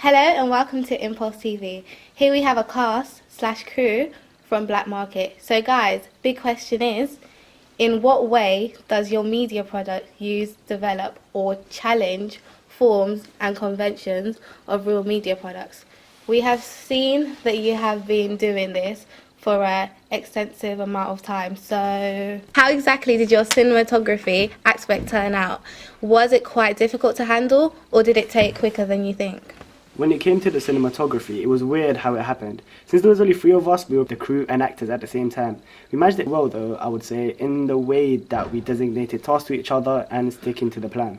Hello and welcome to Impulse TV. Here we have a cast/crew from Black Market. So guys, big question is, in what way does your media product use, develop or challenge forms and conventions of real media products? We have seen that you have been doing this for an extensive amount of time. So how exactly did your cinematography aspect turn out? Was it quite difficult to handle or did it take quicker than you think? When it came to the cinematography, it was weird how it happened. Since there was only 3 of us, we were the crew and actors at the same time. We managed it well though, I would say, in the way that we designated tasks to each other and sticking to the plan.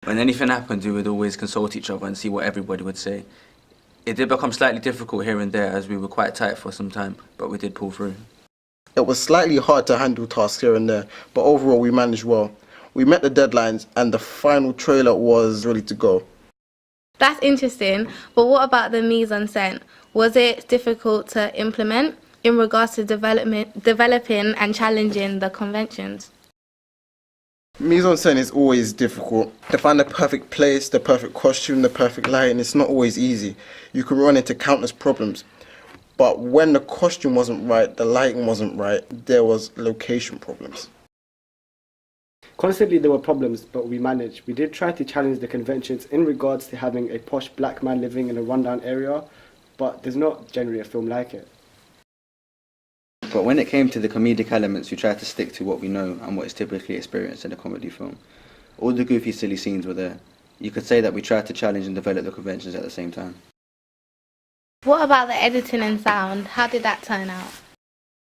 When anything happened, we would always consult each other and see what everybody would say. It did become slightly difficult here and there as we were quite tight for some time, but we did pull through. It was slightly hard to handle tasks here and there, but overall we managed well. We met the deadlines and the final trailer was ready to go. That's interesting, but what about the mise en scène? Was it difficult to implement in regards to developing and challenging the conventions? Mise en scène is always difficult. To find the perfect place, the perfect costume, the perfect lighting, it's not always easy. You can run into countless problems. But when the costume wasn't right, the lighting wasn't right, there was location problems. Constantly there were problems, but we managed. We did try to challenge the conventions in regards to having a posh black man living in a rundown area, but there's not generally a film like it. But when it came to the comedic elements, we tried to stick to what we know and what is typically experienced in a comedy film. All the goofy, silly scenes were there. You could say that we tried to challenge and develop the conventions at the same time. What about the editing and sound? How did that turn out?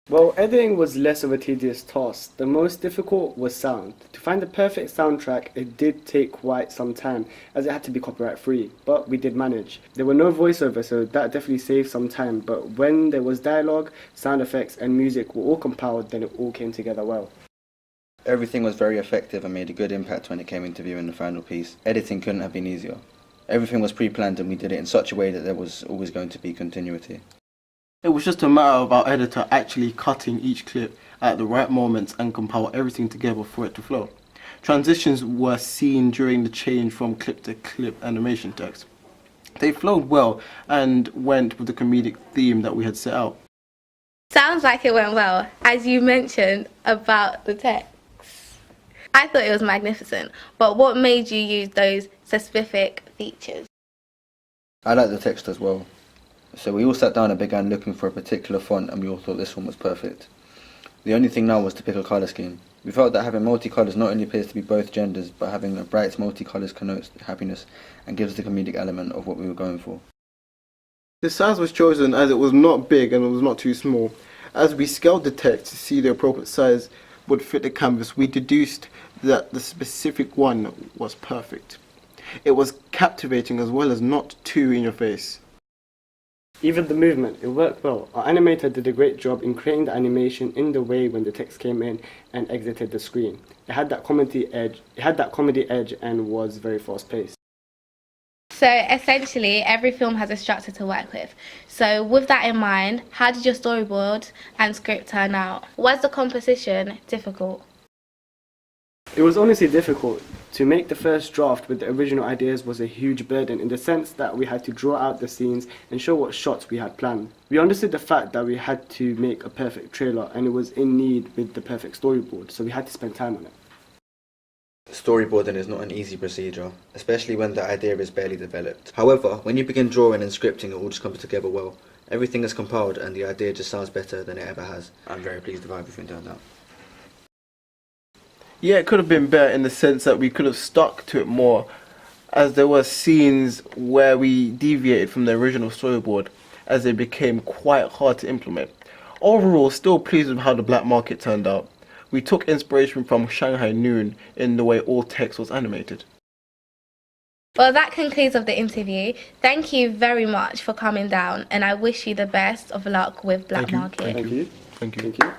Well, editing was less of a tedious task. The most difficult was sound. To find the perfect soundtrack, it did take quite some time, as it had to be copyright free, but we did manage. There were no voiceovers, so that definitely saved some time, but when there was dialogue, sound effects and music were all compiled, then it all came together well. Everything was very effective and made a good impact when it came into viewing the final piece. Editing couldn't have been easier. Everything was pre-planned and we did it in such a way that there was always going to be continuity. It was just a matter of our editor actually cutting each clip at the right moments and compile everything together for it to flow. Transitions were seen during the change from clip to clip animation text. They flowed well and went with the comedic theme that we had set out. Sounds like it went well, as you mentioned about the text. I thought it was magnificent, but what made you use those specific features? I like the text as well. So we all sat down and began looking for a particular font and we all thought this one was perfect. The only thing now was to pick a colour scheme. We felt that having multicolours not only appears to be both genders, but having a bright multicolours connotes happiness and gives the comedic element of what we were going for. The size was chosen as it was not big and it was not too small. As we scaled the text to see the appropriate size would fit the canvas, we deduced that the specific one was perfect. It was captivating as well as not too in your face. Even the movement, it worked well. Our animator did a great job in creating the animation in the way when the text came in and exited the screen. It had that comedy edge and was very fast paced. So essentially, every film has a structure to work with. So with that in mind, how did your storyboard and script turn out? Was the composition difficult? It was honestly difficult. To make the first draft with the original ideas was a huge burden in the sense that we had to draw out the scenes and show what shots we had planned. We understood the fact that we had to make a perfect trailer and it was in need with the perfect storyboard, so we had to spend time on it. Storyboarding is not an easy procedure, especially when the idea is barely developed. However, when you begin drawing and scripting, it all just comes together well. Everything is compiled and the idea just sounds better than it ever has. I'm very pleased with how everything turned out. Yeah, it could have been better in the sense that we could have stuck to it more, as there were scenes where we deviated from the original storyboard as they became quite hard to implement. Overall, still pleased with how the Black Market turned out. We took inspiration from Shanghai Noon in the way all text was animated. Well, that concludes of the interview. Thank you very much for coming down and I wish you the best of luck with Black Market. Thank you. Thank you. Thank you.